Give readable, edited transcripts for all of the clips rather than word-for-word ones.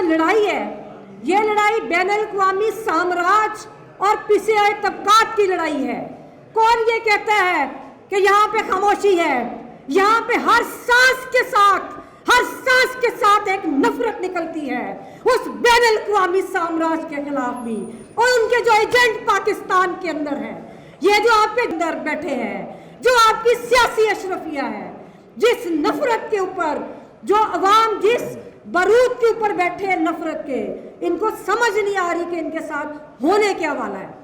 लड़ाई है, ये लड़ाई बैन अल-अक़वामी साम्राज्य और पिसे हुए तबकात की लड़ाई है। कौन ये कहता है कि यहाँ पे खामोशी है? यहाँ पे हर सांस के साथ एक नफरत निकलती है उस बैन अल-अक़वामी साम्राज्य के खिलाफ भी, और उनके जो एजेंट पाकिस्तान के अंदर है, ये जो आपके अंदर बैठे हैं, जो आपकी सियासी अशरफिया है, जिस नफरत के ऊपर जो अवाम जिस बारूद के ऊपर बैठे हैं नफरत के, इनको समझ नहीं आ रही कि इनके साथ होने क्या वाला है।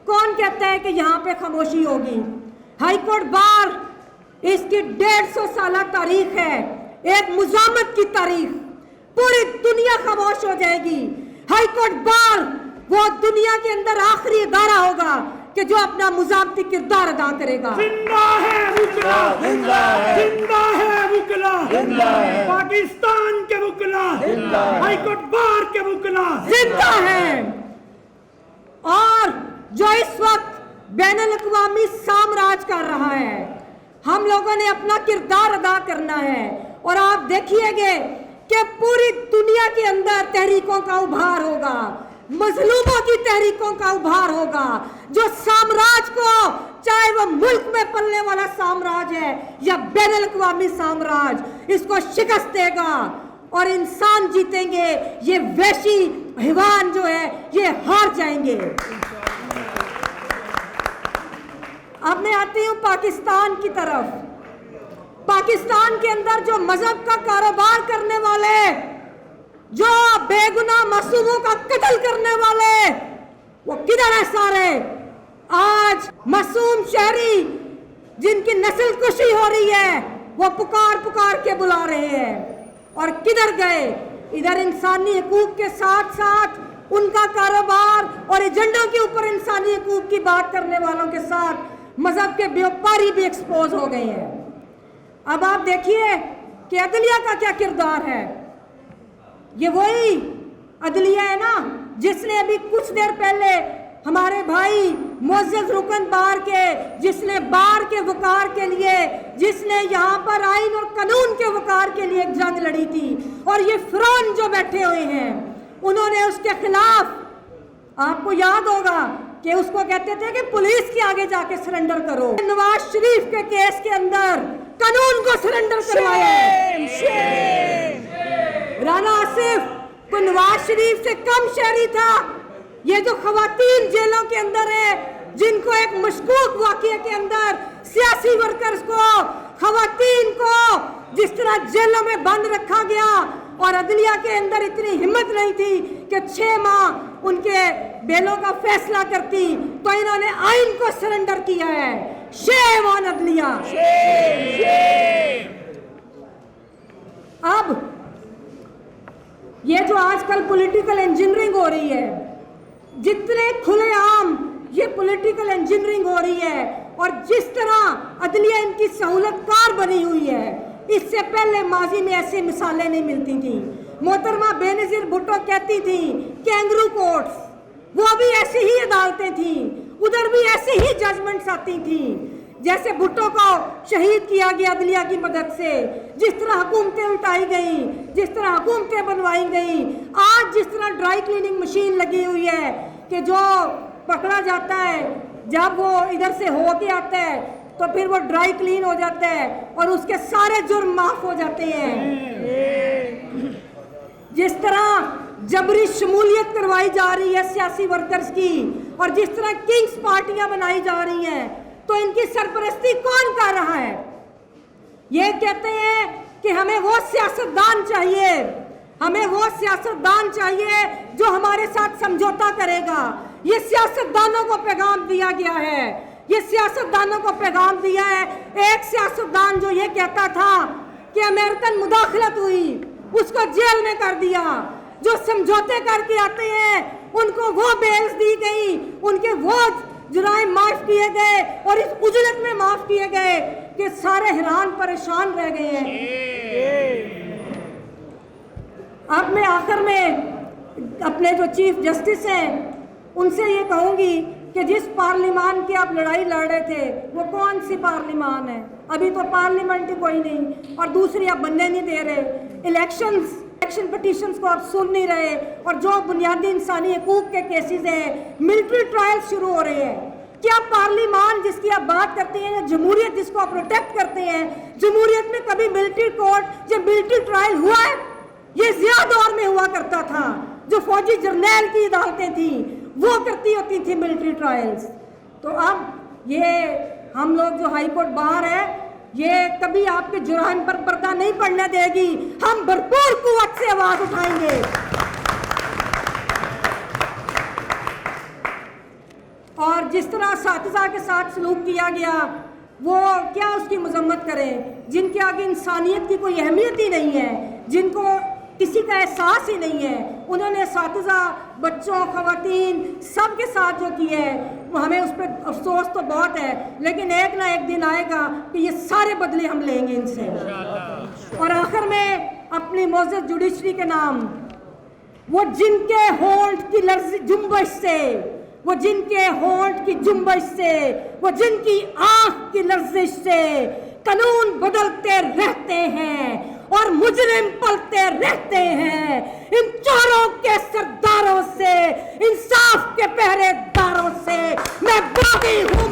कौन कहता है कि यहाँ पे खामोशी होगी? हाईकोर्ट बार इसकी 150 साल तारीख है, एक मुजामत की तारीख, पूरी दुनिया खामोश हो जाएगी। हाईकोर्ट बार वो दुनिया के अंदर आखिरी इदारा होगा कि जो अपना मुजामती किरदार अदा करेगा। जिंदा है वुकला, जिंदा है वुकला, पाकिस्तान के वुकला, हाईकोर्ट बार के वुकला जिंदा है। और जो इस वक्त बैन अल-अक़वामी साम्राज्य कर रहा है, हम लोगों ने अपना किरदार अदा करना है। और आप देखिएगा कि पूरी दुनिया के अंदर तहरीकों का उभार होगा, मजलूमों की तहरीकों का उभार होगा, जो साम्राज्य को, चाहे वो मुल्क में पलने वाला साम्राज्य है या बैन अल-अक़वामी साम्राज्य, इसको शिकस्त देगा और इंसान जीतेंगे। ये वैशी हैवान जो है ये हार जाएंगे। अब मैं आती हूँ पाकिस्तान की तरफ। पाकिस्तान के अंदर जो मजहब का कारोबार करने वाले, जो बेगुनाह मासूमों का कत्ल करने वाले, वो किधर है सारे? आज मासूम शहरी जिनकी नस्ल कुशी हो रही है, वो पुकार के बुला रहे हैं। और किधर गए? इधर इंसानी हकूक के साथ साथ उनका कारोबार और एजेंडों के ऊपर इंसानी हकूक की बात करने वालों के साथ मजहब के व्यापारी भी एक्सपोज हो गए हैं। अब आप देखिए कि अदलिया का क्या किरदार है। ये वही अदलिया है ना जिसने अभी कुछ देर पहले हमारे भाई मुअज़्ज़ज़ रुकन बार के, जिसने बार के वकार के लिए, जिसने यहाँ पर आइन और कानून के वकार के लिए एक जंग लड़ी थी। और ये फिरौन जो बैठे हुए हैं, उन्होंने उसके खिलाफ, आपको याद होगा कि उसको कहते थे कि पुलिस के आगे जाके सरेंडर करो। नवाज शरीफ के केस के अंदर कानून को सरेंडर करवाया। राना आसिफ को नवाज शरीफ से कम शहरी था। ये जो खवातीन जेलों के अंदर है, जिनको एक मशकूक वाक़ये के अंदर सियासी वर्कर्स को, खवातीन को जिस तरह जेलों में बंद रखा गया, और अदलिया के अंदर इतनी हिम्मत नहीं थी कि 6 माह उनके बेलों का फैसला करती, तो इन्होंने आइन को सरेंडर किया है। शेम ऑन अदलिया। अब ये जो आजकल पॉलिटिकल इंजीनियरिंग हो रही है, जितने खुलेआम ये पॉलिटिकल इंजीनियरिंग हो रही है, और जिस तरह अदलिया इनकी सहूलतकार बनी हुई है, इससे पहले माजी में ऐसी मिसालें नहीं मिलती थी। मोहतरमा बेनज़ीर भुट्टो कहती थी कैंगरू कोर्ट्स, वो भी ऐसी ही अदालतें थी, उधर भी ऐसी ही जजमेंट्स आती थी। जैसे भुट्टो को शहीद किया गया अदलिया की मदद से, जिस तरह हुकूमतें उल्टाई गई, जिस तरह हुकूमतें बनवाई गई, आज जिस तरह ड्राई क्लीनिंग मशीन लगी हुई है कि जो पकड़ा जाता है, जब वो इधर से हो के आता है तो फिर वो ड्राई क्लीन हो जाता है और उसके सारे जुर्म माफ हो जाते हैं। जिस तरह जबरी शमूलियत करवाई जा रही है सियासी वर्कर्स की, और जिस तरह किंग्स पार्टियां बनाई जा रही हैं, तो इनकी सरपरस्ती कौन कर रहा है? ये कहते हैं कि हमें वो सियासतदान चाहिए, हमें वो सियासतदान चाहिए जो हमारे साथ समझौता करेगा। ये सियासतदानों को पैगाम दिया गया है, ये सियासतदानों को पैगाम दिया है। एक सियासतदान जो ये कहता था कि अमेरिकन मुदाखलत हुई, उसको जेल में कर दिया। जो समझौते करके आते हैं उनको वो बेल्स दी गई, उनके वो जुराइम माफ किए गए और इस उजलत में माफ किए गए कि सारे हैरान परेशान रह गए हैं। अब मैं आखिर में अपने जो चीफ जस्टिस हैं उनसे ये कहूँगी कि जिस पार्लिमान की आप लड़ाई लड़ रहे थे वो कौन सी पार्लिमान है? अभी तो पार्लियामेंट ही कोई नहीं, और दूसरी आप बनने नहीं दे रहे। इलेक्शंस इलेक्शन पिटीशंस को आप सुन नहीं रहे, और जो बुनियादी इंसानी हकूक के केसेस हैं, मिलिट्री ट्रायल शुरू हो रहे हैं। क्या पार्लियामान जिसकी आप बात करते हैं, जमहूरियत जिसको आप प्रोटेक्ट करते हैं, जमहूरियत में कभी मिलिट्री कोर्ट या मिलिट्री ट्रायल हुआ है? ये ज़िया दौर में हुआ करता था, जो फौजी जर्नैल की अदालतें थी वो करती होती थी मिलिट्री ट्रायल्स। तो अब ये हम लोग जो हाई कोर्ट बार है, ये कभी आपके जुर्म पर पर्दा नहीं पड़ने देगी। हम भरपूर कुव्वत से आवाज उठाएंगे। और जिस तरह साथिजा के साथ सलूक किया गया, वो क्या उसकी मजम्मत करें, जिनके आगे इंसानियत की कोई अहमियत ही नहीं है, जिनको किसी का एहसास ही नहीं है। उन्होंने साथिजा, बच्चों, खवातीन सब के साथ जो किया है, वो हमें उस पर अफसोस तो बहुत है, लेकिन एक ना एक दिन आएगा कि ये सारे बदले हम लेंगे इनसे। और आखिर में अपनी मोअज़्ज़ज़ जुडिशरी के नाम, वो जिनके होंठ की जुम्बश से, वो जिनके होंठ की जुम्बश से, वो जिनकी आंख की लर्जिश से कानून बदलते रहते हैं और मुजरिम पलते रहते हैं, इन चोरों के सरदारों से, इंसाफ के पहरेदारों से मैं बागी हूँ।